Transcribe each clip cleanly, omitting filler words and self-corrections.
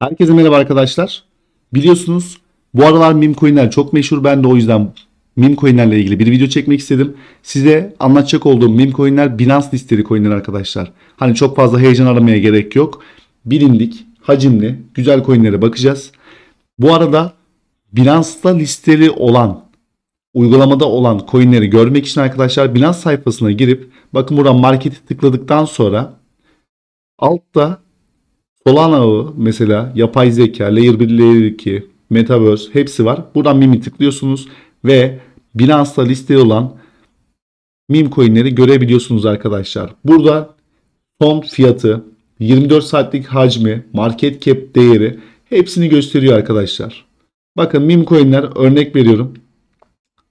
Herkese merhaba arkadaşlar. Biliyorsunuz bu aralar meme coinler çok meşhur. Ben de o yüzden meme coinlerle ilgili bir video çekmek istedim. Size anlatacak olduğum meme coinler Binance listeli coinler arkadaşlar. Hani çok fazla heyecan aramaya gerek yok. Bilindik, hacimli, güzel coinlere bakacağız. Bu arada Binance'da listeli olan, uygulamada olan coinleri görmek için arkadaşlar Binance sayfasına girip bakın buradan marketi tıkladıktan sonra altta Solana ağı mesela yapay zeka, Layer 1, Layer 2, Metaverse hepsi var. Buradan meme tıklıyorsunuz ve Binance'da listeli olan meme coinleri görebiliyorsunuz arkadaşlar. Burada son fiyatı, 24 saatlik hacmi, market cap değeri hepsini gösteriyor arkadaşlar. Bakın meme coinler örnek veriyorum.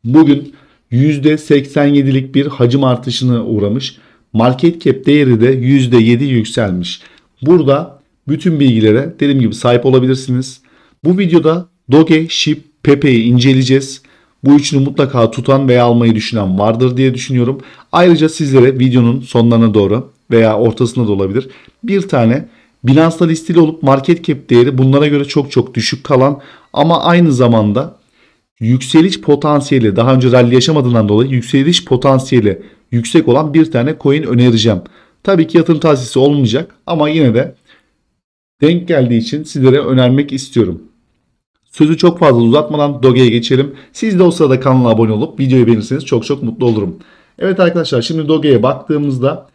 Bugün %87'lik bir hacim artışına uğramış. Market cap değeri de %7 yükselmiş. Burada bütün bilgilere dediğim gibi sahip olabilirsiniz. Bu videoda Doge, SHIB, Pepe'yi inceleyeceğiz. Bu üçünü mutlaka tutan veya almayı düşünen vardır diye düşünüyorum. Ayrıca sizlere videonun sonlarına doğru veya ortasında da olabilir bir tane Binance'da listeli olup market cap değeri bunlara göre çok düşük kalan ama aynı zamanda yükseliş potansiyeli, daha önce rally yaşamadığından dolayı yükseliş potansiyeli yüksek olan bir tane coin önereceğim. Tabii ki yatırım tavsiyesi olmayacak ama yine de denk geldiği için sizlere önermek istiyorum. Sözü çok fazla uzatmadan Doge'ye geçelim. Siz de o sırada kanala abone olup videoyu beğenirseniz çok mutlu olurum. Evet arkadaşlar, şimdi Doge'ye baktığımızda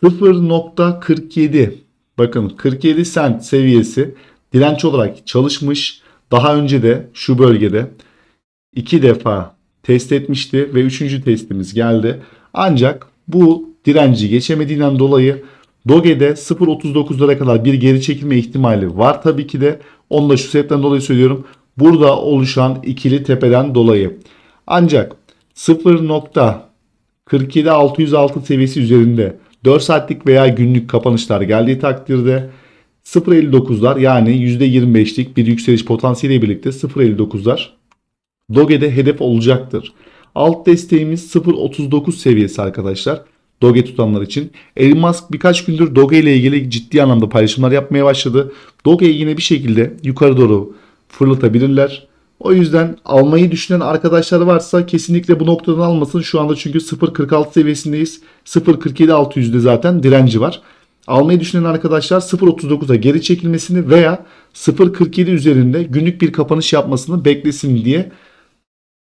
0.47, bakın 47 cent seviyesi direnç olarak çalışmış. Daha önce de şu bölgede 2 defa test etmişti ve 3. testimiz geldi. Ancak bu direnci geçemediğinden dolayı Doge'de 0.39'lara kadar bir geri çekilme ihtimali var tabii ki de. Onu da şu sebepten dolayı söylüyorum. Burada oluşan ikili tepeden dolayı. Ancak 0.47606 seviyesi üzerinde 4 saatlik veya günlük kapanışlar geldiği takdirde 0.59'lar yani %25'lik bir yükseliş potansiyeliyle birlikte 0.59'lar Doge'de hedef olacaktır. Alt desteğimiz 0.39 seviyesi arkadaşlar. Doge tutanlar için. Elon Musk birkaç gündür Doge ile ilgili ciddi anlamda paylaşımlar yapmaya başladı. Doge'yi yine bir şekilde yukarı doğru fırlatabilirler. O yüzden almayı düşünen arkadaşlar varsa kesinlikle bu noktadan almasın. Şu anda çünkü 0.46 seviyesindeyiz. 0.47 600'de zaten direnci var. Almayı düşünen arkadaşlar 0.39'a geri çekilmesini veya 0.47 üzerinde günlük bir kapanış yapmasını beklesin diye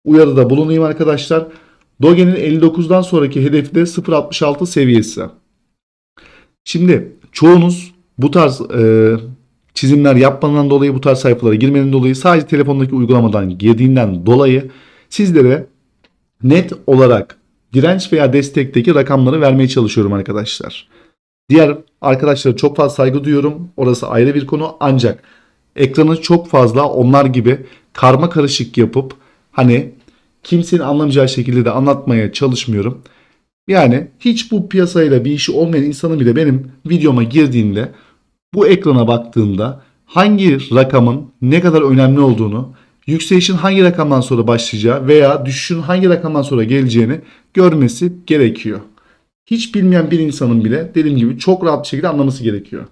uyarıda bulunayım arkadaşlar. Doge'nin 59'dan sonraki hedefi de 0.66 seviyesi. Şimdi çoğunuz bu tarz çizimler yapmandan dolayı, bu tarz sayfalara girmenin dolayı, sadece telefondaki uygulamadan girdiğinden dolayı sizlere net olarak direnç veya destekteki rakamları vermeye çalışıyorum arkadaşlar. Diğer arkadaşlara çok fazla saygı duyuyorum. Orası ayrı bir konu. Ancak ekranı çok fazla onlar gibi karma karışık yapıp hani kimsenin anlamayacağı şekilde de anlatmaya çalışmıyorum. Yani hiç bu piyasayla bir işi olmayan insanın bile benim videoma girdiğinde bu ekrana baktığında hangi rakamın ne kadar önemli olduğunu, yükselişin hangi rakamdan sonra başlayacağı veya düşüşün hangi rakamdan sonra geleceğini görmesi gerekiyor. Hiç bilmeyen bir insanın bile dediğim gibi çok rahat bir şekilde anlaması gerekiyor.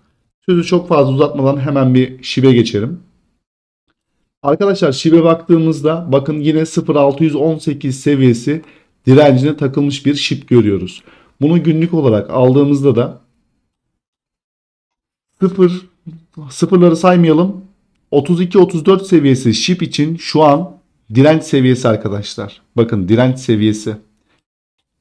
Sözü çok fazla uzatmadan hemen bir SHIB'e geçelim. Arkadaşlar SHIB'e baktığımızda bakın yine 0.618 seviyesi direncine takılmış bir SHIB görüyoruz. Bunu günlük olarak aldığımızda da sıfırları saymayalım. 32-34 seviyesi SHIB için şu an direnç seviyesi arkadaşlar. Bakın direnç seviyesi.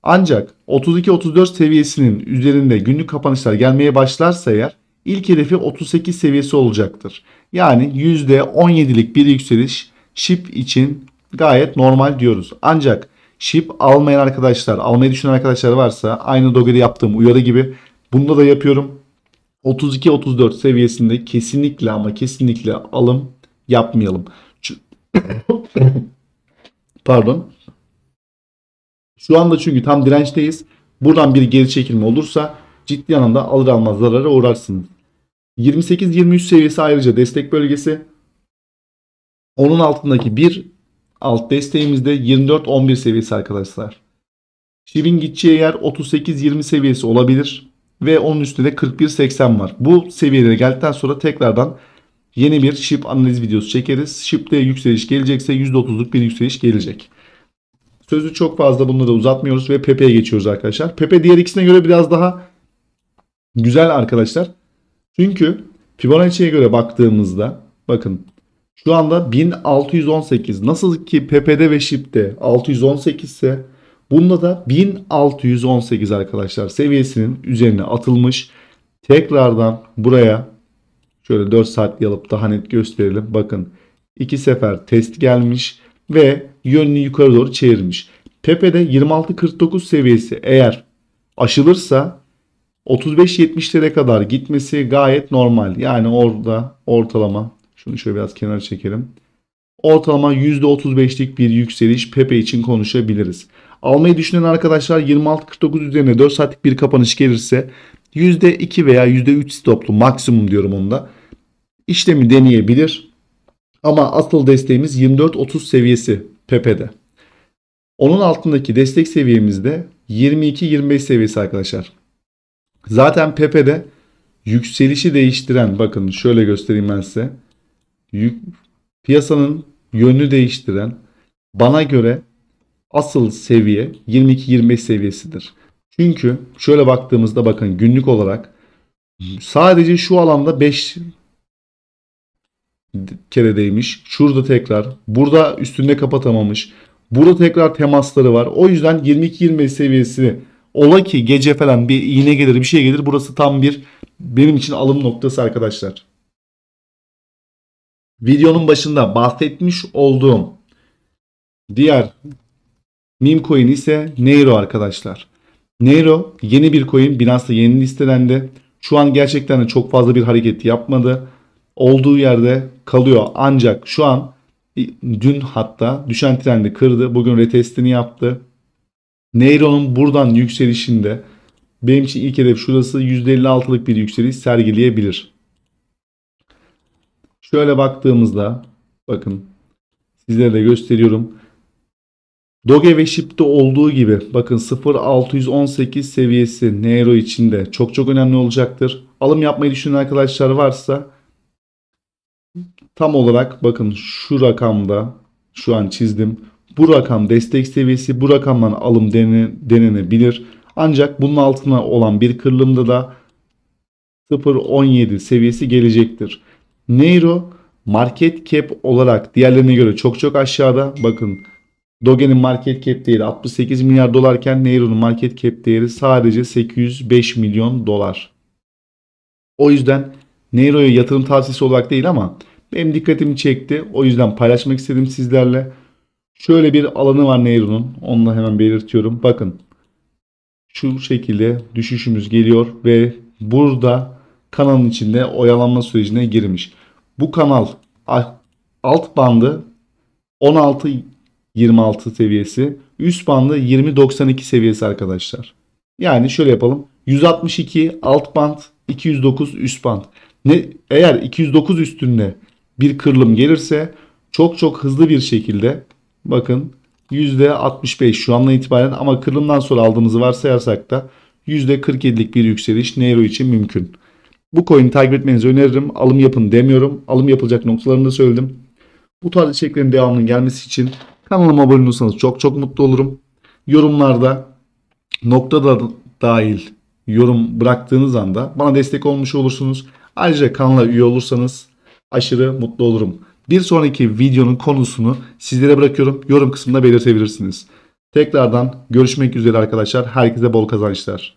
Ancak 32-34 seviyesinin üzerinde günlük kapanışlar gelmeye başlarsa eğer ilk hedefi 38 seviyesi olacaktır. Yani %17'lik bir yükseliş SHIB için gayet normal diyoruz. Ancak SHIB almayan arkadaşlar, almayı düşünen arkadaşlar varsa aynı Doge'de yaptığım uyarı gibi bunda da yapıyorum. 32-34 seviyesinde kesinlikle ama kesinlikle alım yapmayalım. Pardon. Şu anda çünkü tam dirençteyiz. Buradan bir geri çekilme olursa ciddi anlamda alır almaz zarara uğrarsınız. 28-23 seviyesi ayrıca destek bölgesi. Onun altındaki bir alt desteğimiz de 24-11 seviyesi arkadaşlar. SHIB'in gideceği yer 38-20 seviyesi olabilir. Ve onun üstünde 41-80 var. Bu seviyelere geldikten sonra tekrardan yeni bir SHIB analiz videosu çekeriz. SHIB'de yükseliş gelecekse %30'luk bir yükseliş gelecek. Sözü çok fazla bunları uzatmıyoruz ve Pepe'ye geçiyoruz arkadaşlar. Pepe diğer ikisine göre biraz daha güzel arkadaşlar. Çünkü Fibonacci'ye göre baktığımızda bakın şu anda 1618. Nasıl ki Pepe'de ve SHIB'de 618 ise bunda da 1618 arkadaşlar seviyesinin üzerine atılmış. Tekrardan buraya şöyle 4 saat alıp daha net gösterelim. Bakın 2 sefer test gelmiş ve yönünü yukarı doğru çevirmiş. Pepe'de 26.49 seviyesi eğer aşılırsa 35.70'lere kadar gitmesi gayet normal. Yani orada ortalama şunu şöyle biraz kenara çekelim. Ortalama %35'lik bir yükseliş Pepe için konuşabiliriz. Almayı düşünen arkadaşlar 26.49 üzerine 4 saatlik bir kapanış gelirse %2 veya %3 stoplu maksimum diyorum onda. İşlemi deneyebilir. Ama asıl desteğimiz 24.30 seviyesi Pepe'de. Onun altındaki destek seviyemizde 22-25 seviyesi arkadaşlar. Zaten Pepe'de yükselişi değiştiren bakın şöyle göstereyim ben size. Piyasanın yönünü değiştiren bana göre asıl seviye 22-25 seviyesidir. Çünkü şöyle baktığımızda bakın günlük olarak sadece şu alanda 5 kere değmiş. Şurada tekrar. Burada üstünde kapatamamış. Burada tekrar temasları var. O yüzden 22-25 seviyesi ola ki gece falan bir iğne gelir bir şey gelir. Burası tam bir benim için alım noktası arkadaşlar. Videonun başında bahsetmiş olduğum diğer meme coin ise Neiro arkadaşlar. Neiro yeni bir coin. Binance'da yeni listelendi. Şu an gerçekten de çok fazla bir hareket yapmadı. Olduğu yerde kalıyor. Ancak şu an dün hatta düşen trendi kırdı. Bugün retestini yaptı. Neiro'nun buradan yükselişinde benim için ilk hedef şurası %56'lık bir yükseliş sergileyebilir. Şöyle baktığımızda bakın sizlere de gösteriyorum. Doge ve SHIB'de olduğu gibi bakın 0.618 seviyesi Neiro için de çok önemli olacaktır. Alım yapmayı düşünen arkadaşlar varsa tam olarak bakın şu rakamda şu an çizdim. Bu rakam destek seviyesi, bu rakamdan alım denenebilir. Ancak bunun altına olan bir kırılımda da 0.17 seviyesi gelecektir. Neiro market cap olarak diğerlerine göre çok aşağıda. Bakın Doge'nin market cap değeri 68 milyar dolarken Neiro'nun market cap değeri sadece 805 milyon dolar. O yüzden Neiro'ya yatırım tavsiyesi olarak değil ama benim dikkatimi çekti. O yüzden paylaşmak istedim sizlerle. Şöyle bir alanı var Neiro'nun. Onu da hemen belirtiyorum. Bakın şu şekilde düşüşümüz geliyor ve burada kanalın içinde oyalanma sürecine girmiş. Bu kanal alt bandı 16-26 seviyesi, üst bandı 20-92 seviyesi arkadaşlar. Yani şöyle yapalım. 162 alt band, 209 üst band. Eğer 209 üstünde bir kırılım gelirse çok hızlı bir şekilde bakın %65 şu andan itibaren ama kırılımdan sonra aldığımızı varsayarsak da %47'lik bir yükseliş Neiro için mümkün. Bu coin'i takip etmenizi öneririm. Alım yapın demiyorum. Alım yapılacak noktalarını da söyledim. Bu tarz içeriklerin devamının gelmesi için kanalıma abone olursanız çok mutlu olurum. Yorumlarda nokta da dahil yorum bıraktığınız anda bana destek olmuş olursunuz. Ayrıca kanala üye olursanız aşırı mutlu olurum. Bir sonraki videonun konusunu sizlere bırakıyorum. Yorum kısmında belirtebilirsiniz. Tekrardan görüşmek üzere arkadaşlar. Herkese bol kazançlar.